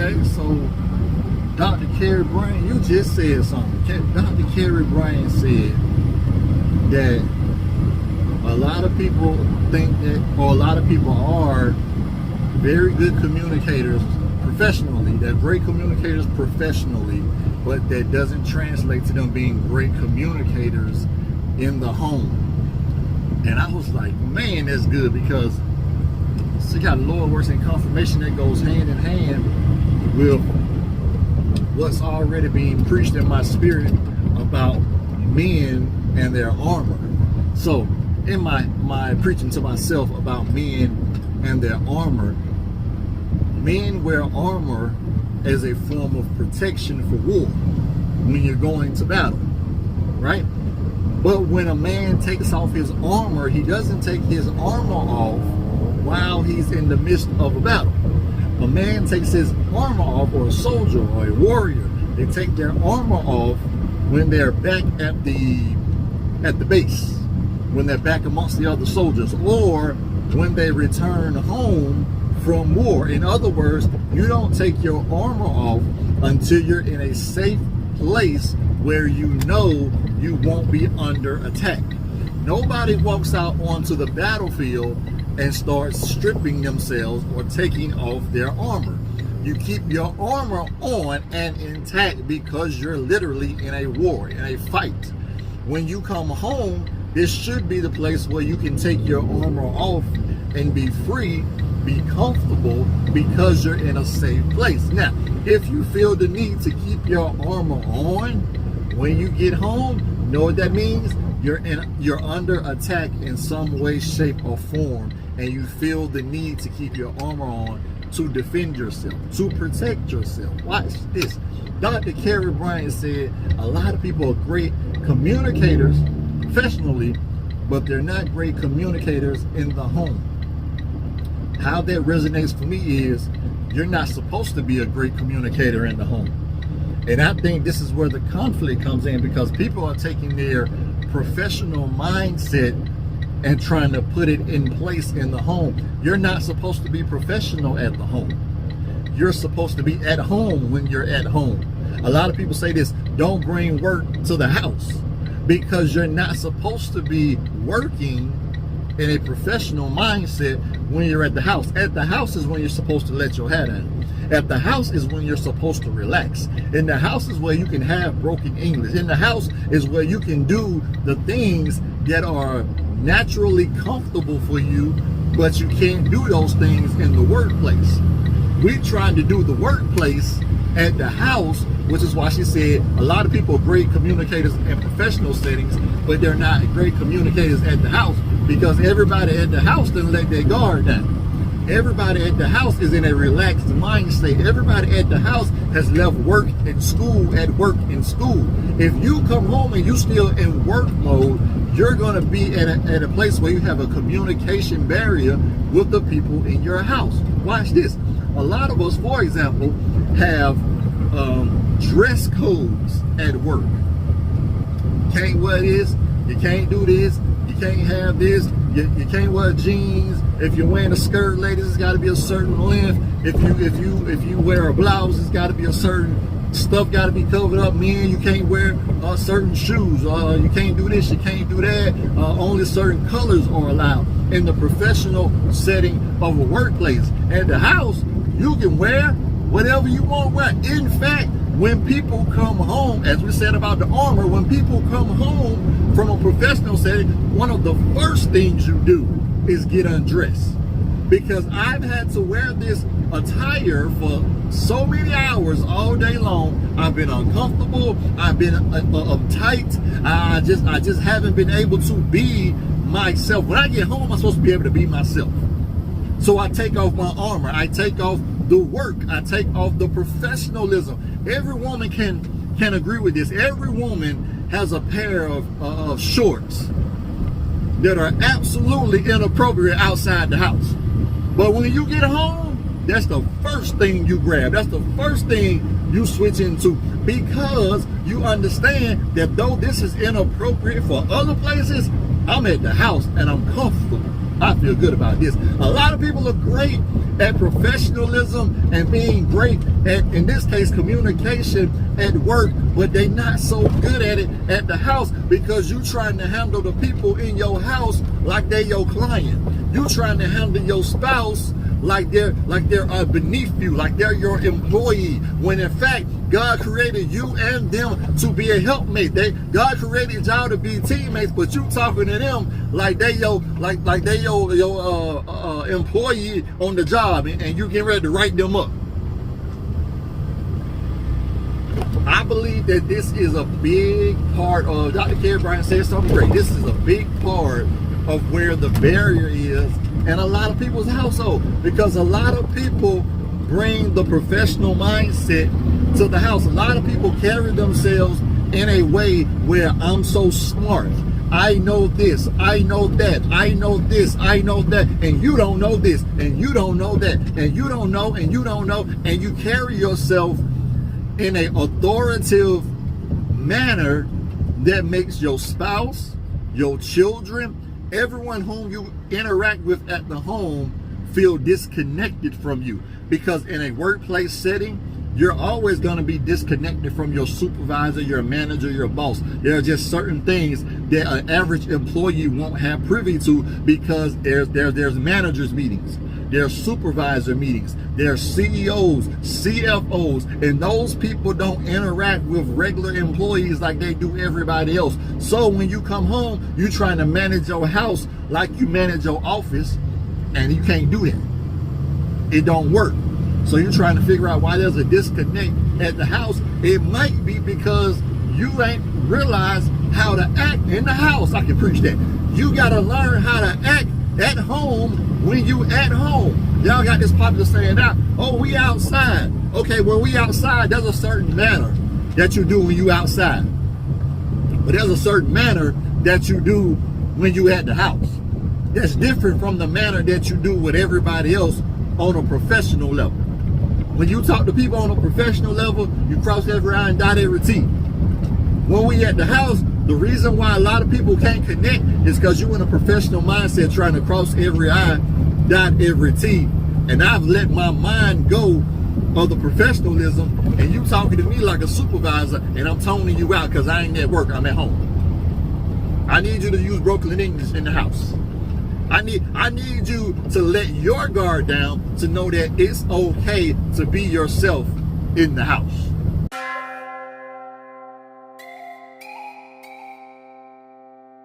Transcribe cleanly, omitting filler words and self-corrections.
Okay, so Dr. Carrie Bryant, you just said something. Dr. Carrie Bryant said that a lot of people think that, or a lot of people are very good communicators professionally. They're great communicators professionally, but that doesn't translate to them being great communicators in the home. And I was like, man, that's good, because see how the Lord works in confirmation. That goes hand in hand with what's already being preached in my spirit about men and their armor. So in my preaching to myself about men and their armor, men wear armor as a form of protection for war when you're going to battle, right? But when a man takes off his armor, he doesn't take his armor off while he's in the midst of a battle. A man takes his armor off, or a soldier or a warrior, they take their armor off when they're back at the base, when they're back amongst the other soldiers, or when they return home from war. In other words, you don't take your armor off until you're in a safe place where you know you won't be under attack. Nobody walks out onto the battlefield and starts stripping themselves or taking off their armor. You keep your armor on and intact because you're literally in a war, in a fight. When you come home, this should be the place where you can take your armor off and be free, be comfortable, because you're in a safe place. Now, if you feel the need to keep your armor on when you get home, you know what that means? You're under attack in some way, shape, or form, and you feel the need to keep your armor on to defend yourself, to protect yourself. Watch this. Dr. Carrie Bryant said a lot of people are great communicators professionally, but they're not great communicators in the home. How that resonates for me is you're not supposed to be a great communicator in the home. And I think this is where the conflict comes in, because people are taking their professional mindset and trying to put it in place in the home. You're not supposed to be professional at the home. You're supposed to be at home when you're at home. A lot of people say this: don't bring work to the house, because you're not supposed to be working in a professional mindset when you're at the house. At the house is when you're supposed to let your head out. At the house is when you're supposed to relax. In the house is where you can have broken English. In the house is where you can do the things that are naturally comfortable for you, but you can't do those things in the workplace. We tried to do the workplace at the house, which is why she said a lot of people are great communicators in professional settings, but they're not great communicators at the house, because everybody at the house doesn't let their guard down. Everybody at the house is in a relaxed mind state. Everybody at the house has left work and school at work and school. If you come home and you still in work mode, you're going to be at a place where you have a communication barrier with the people in your house. Watch this. A lot of us, for example, have dress codes at work. You can't wear this, you can't do this, you can't have this, you can't wear jeans. If you're wearing a skirt, ladies, it's got to be a certain length. If you wear a blouse, it's got to be a certain stuff, got to be covered up. Men, you can't wear certain shoes. You can't do this, you can't do that. Only certain colors are allowed in the professional setting of a workplace. At the house, you can wear whatever you want to wear. In fact, when people come home, as we said about the armor, when people come home from a professional setting, one of the first things you do is get undressed. Because I've had to wear this attire for so many hours all day long. I've been uncomfortable. I've been uptight. I just haven't been able to be myself. When I get home, I'm supposed to be able to be myself. So I take off my armor. I take off the work. I take off the professionalism. Every woman can agree with this. Every woman has a pair of shorts that are absolutely inappropriate outside the house. But when you get home, that's the first thing you grab. That's the first thing you switch into, because you understand that though this is inappropriate for other places, I'm at the house and I'm comfortable. I feel good about this. A lot of people are great at professionalism and being great at, in this case, communication at work, but they're not so good at it at the house because you trying to handle the people in your house like they're your client. You trying to handle your spouse like they're beneath you, like they're your employee, when in fact God created you and them to be a helpmate. God created y'all to be teammates, but you talking to them like they your employee on the job, and you getting ready to write them up. I believe that this is a big part of, Dr. Carrie Bryant said something great. This is a big part of where the barrier is in a lot of people's household, because a lot of people bring the professional mindset to the house. A lot of people carry themselves in a way where I'm so smart, I know this, I know that, I know this, I know that, and you don't know this, and you don't know that, and you don't know, and you don't know, and you carry yourself in an authoritative manner that makes your spouse, your children, everyone whom you interact with at the home feel disconnected from you. Because in a workplace setting, you're always going to be disconnected from your supervisor, your manager, your boss. There are just certain things that an average employee won't have privy to, because there's managers meetings, there's supervisor meetings, there's CEOs, CFOs, and those people don't interact with regular employees like they do everybody else. So when you come home, you're trying to manage your house like you manage your office, and you can't do that. It don't work. So you're trying to figure out why there's a disconnect at the house. It might be because you ain't realized how to act in the house. I can preach that. You got to learn how to act at home when you at home. Y'all got this popular saying now, oh, we outside. Okay, well, we outside, there's a certain manner that you do when you outside. But there's a certain manner that you do when you at the house. That's different from the manner that you do with everybody else on a professional level. When you talk to people on a professional level, you cross every I and dot every T. When we at the house, the reason why a lot of people can't connect is because you're in a professional mindset trying to cross every I, dot every T. And I've let my mind go of the professionalism, and you talking to me like a supervisor, and I'm toning you out because I ain't at work, I'm at home. I need you to use Brooklyn English in the house. I need you to let your guard down to know that it's okay to be yourself in the house.